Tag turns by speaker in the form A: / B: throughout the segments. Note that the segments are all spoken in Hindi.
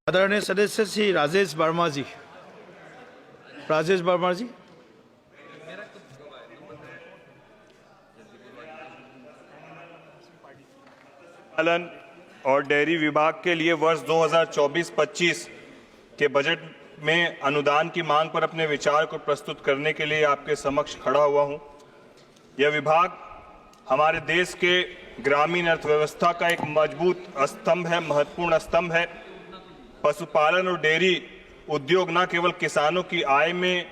A: आदरणीय सदस्य श्री राजेश वर्मा जी।
B: पालन और डेयरी विभाग के लिए वर्ष 2024-25 के बजट में अनुदान की मांग पर अपने विचार को प्रस्तुत करने के लिए आपके समक्ष खड़ा हुआ हूं। यह विभाग हमारे देश के ग्रामीण अर्थव्यवस्था का एक मजबूत स्तंभ है, महत्वपूर्ण स्तंभ है। पशुपालन और डेयरी उद्योग न केवल किसानों की आय में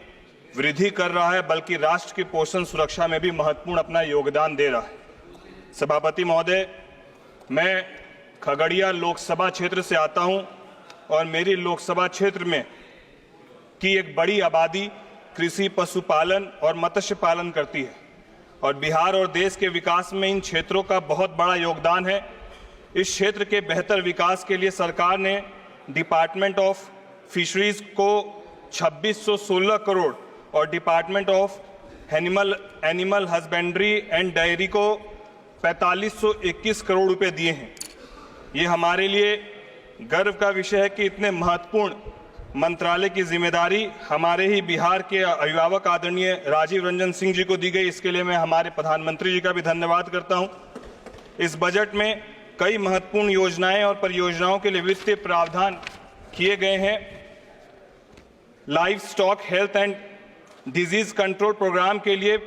B: वृद्धि कर रहा है बल्कि राष्ट्र की पोषण सुरक्षा में भी महत्वपूर्ण अपना योगदान दे रहा है। सभापति महोदय, मैं खगड़िया लोकसभा क्षेत्र से आता हूं और मेरी लोकसभा क्षेत्र में की एक बड़ी आबादी कृषि, पशुपालन और मत्स्य पालन करती है और बिहार और देश के विकास में इन क्षेत्रों का बहुत बड़ा योगदान है। इस क्षेत्र के बेहतर विकास के लिए सरकार ने डिपार्टमेंट ऑफ फिशरीज को 2616 करोड़ और department of animal husbandry and dairy को 4521 करोड़ रुपए दिए हैं। ये हमारे लिए गर्व का विषय है कि इतने महत्वपूर्ण मंत्रालय की जिम्मेदारी हमारे ही बिहार के अभिभावक आदरणीय राजीव रंजन सिंह जी को दी गई। इसके लिए मैं हमारे प्रधानमंत्री जी का भी धन्यवाद करता हूं। इस बजट में कई महत्वपूर्ण योजनाएं और परियोजनाओं के लिए वित्तीय प्रावधान किए गए हैं। Livestock health and disease control programme के लिए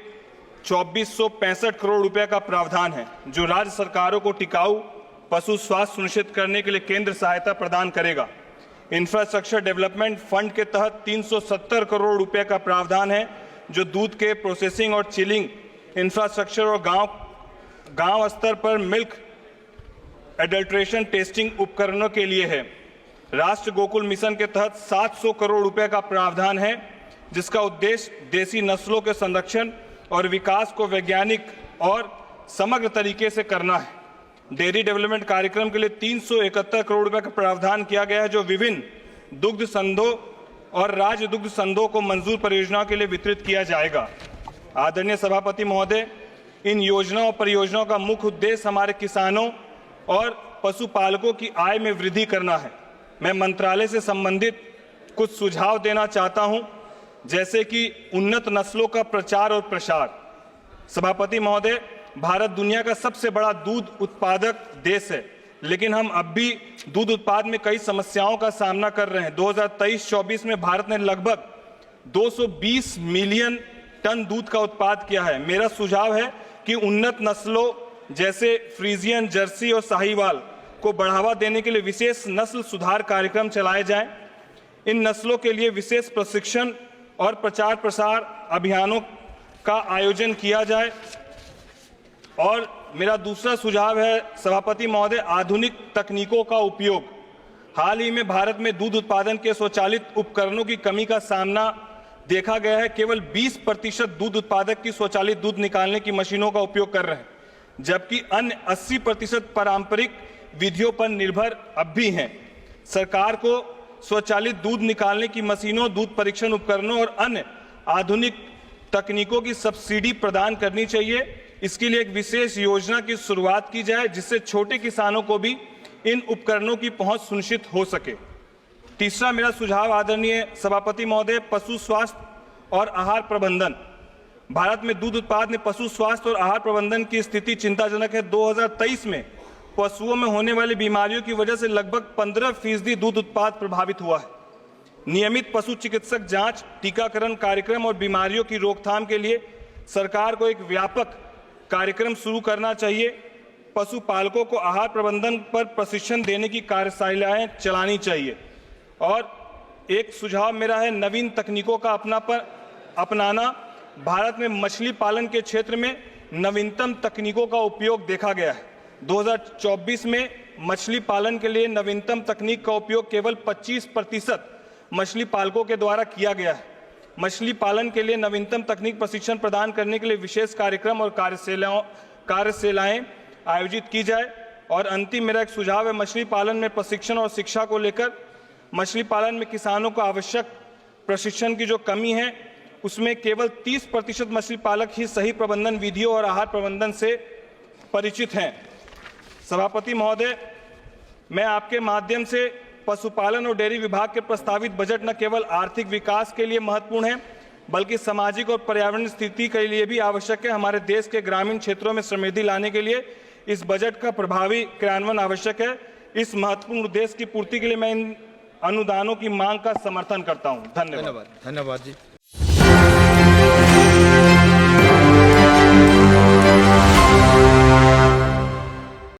B: 2465 करोड़ रुपए का प्रावधान है, जो राज्य सरकारों को टिकाऊ पशु स्वास्थ्य सुनिश्चित करने के लिए केंद्र सहायता प्रदान करेगा। इंफ्रास्ट्रक्चर डेवलपमेंट फंड के तहत 370 करोड़ रुपए का प्रावधान है, जो दूध के प्रोसेसिंग और चिलिंग इंफ्रास्ट्रक्चर और गांव स्तर पर मिल्क एडल्ट्रेशन टेस्टिंग उपकरणों के लिए है। राष्ट्र गोकुल मिशन के तहत 700 करोड़ रुपए का प्रावधान है, जिसका उद्देश्य देसी नस्लों के संरक्षण और विकास को वैज्ञानिक और समग्र तरीके से करना है। डेयरी डेवलपमेंट कार्यक्रम के लिए 371 करोड़ रुपए का प्रावधान किया गया है, जो विभिन्न दुग्ध संघों और राज्य दुग्ध संघों को मंजूर परियोजनाओं के लिए वितरित किया जाएगा। आदरणीय सभापति महोदय, इन योजनाओं और परियोजनाओं का मुख्य उद्देश्य हमारे किसानों और पशुपालकों की आय में वृद्धि करना है। मैं मंत्रालय से संबंधित कुछ सुझाव देना चाहता हूं, जैसे कि उन्नत नस्लों का प्रचार और प्रसार। सभापति महोदय, भारत दुनिया का सबसे बड़ा दूध उत्पादक देश है, लेकिन हम अब भी दूध उत्पाद में कई समस्याओं का सामना कर रहे हैं। 2023-24 में भारत ने लगभग 220 मिलियन टन दूध का उत्पाद किया है। मेरा सुझाव है कि उन्नत नस्लों जैसे फ्रीजियन, जर्सी और साहीवाल को बढ़ावा देने के लिए विशेष नस्ल सुधार कार्यक्रम चलाए जाएं। इन नस्लों के लिए विशेष प्रशिक्षण और प्रचार प्रसार अभियानों का आयोजन किया जाए। और मेरा दूसरा सुझाव है सभापति महोदय, आधुनिक तकनीकों का उपयोग। हाल ही में भारत में दूध उत्पादन के स्वचालित उपकरणों की कमी का सामना देखा गया है। केवल 20% दूध उत्पादक की स्वचालित दूध निकालने की मशीनों का उपयोग कर रहे हैं, जबकि अन्य 80% पारंपरिक विधियों पर निर्भर अब भी हैं। सरकार को स्वचालित दूध निकालने की मशीनों, दूध परीक्षण उपकरणों और अन्य आधुनिक तकनीकों की सब्सिडी प्रदान करनी चाहिए। इसके लिए एक विशेष योजना की शुरुआत की जाए, जिससे छोटे किसानों को भी इन उपकरणों की पहुंच सुनिश्चित हो सके। तीसरा मेरा सुझाव आदरणीय सभापति महोदय, पशु स्वास्थ्य और आहार प्रबंधन। भारत में दूध उत्पाद में पशु स्वास्थ्य और आहार प्रबंधन की स्थिति चिंताजनक है। 2023 में पशुओं में होने वाली बीमारियों की वजह से लगभग 15% दूध उत्पाद प्रभावित हुआ है। नियमित पशु चिकित्सक जांच, टीकाकरण कार्यक्रम और बीमारियों की रोकथाम के लिए सरकार को एक व्यापक कार्यक्रम शुरू करना चाहिए। पशुपालकों को आहार प्रबंधन पर प्रशिक्षण देने की कार्यशालाएं चलानी चाहिए। और एक सुझाव मेरा है नवीन तकनीकों का अपनाना। भारत में मछली पालन के क्षेत्र में नवीनतम तकनीकों का उपयोग देखा गया है। 2024 में मछली पालन के लिए नवीनतम तकनीक का उपयोग केवल 25% मछली पालकों के द्वारा किया गया है। मछली पालन के लिए नवीनतम तकनीक प्रशिक्षण प्रदान करने के लिए विशेष कार्यक्रम और कार्यशालाएं आयोजित की जाए। और अंतिम मेरा एक सुझाव है, मछली पालन में प्रशिक्षण और शिक्षा को लेकर। मछली पालन में किसानों को आवश्यक प्रशिक्षण की जो कमी है, उसमें केवल 30% मछली पालक ही सही प्रबंधन विधियों और आहार प्रबंधन से परिचित हैं। सभापति महोदय, मैं आपके माध्यम से पशुपालन और डेयरी विभाग के प्रस्तावित बजट न केवल आर्थिक विकास के लिए महत्वपूर्ण है, बल्कि सामाजिक और पर्यावरण स्थिति के लिए भी आवश्यक है। हमारे देश के ग्रामीण क्षेत्रों में समृद्धि लाने के लिए इस बजट का प्रभावी क्रियान्वयन आवश्यक है। इस महत्वपूर्ण उद्देश्य की पूर्ति के लिए मैं इन अनुदानों की मांग का समर्थन करता हूं। धन्यवाद।
A: धन्यवाद जी।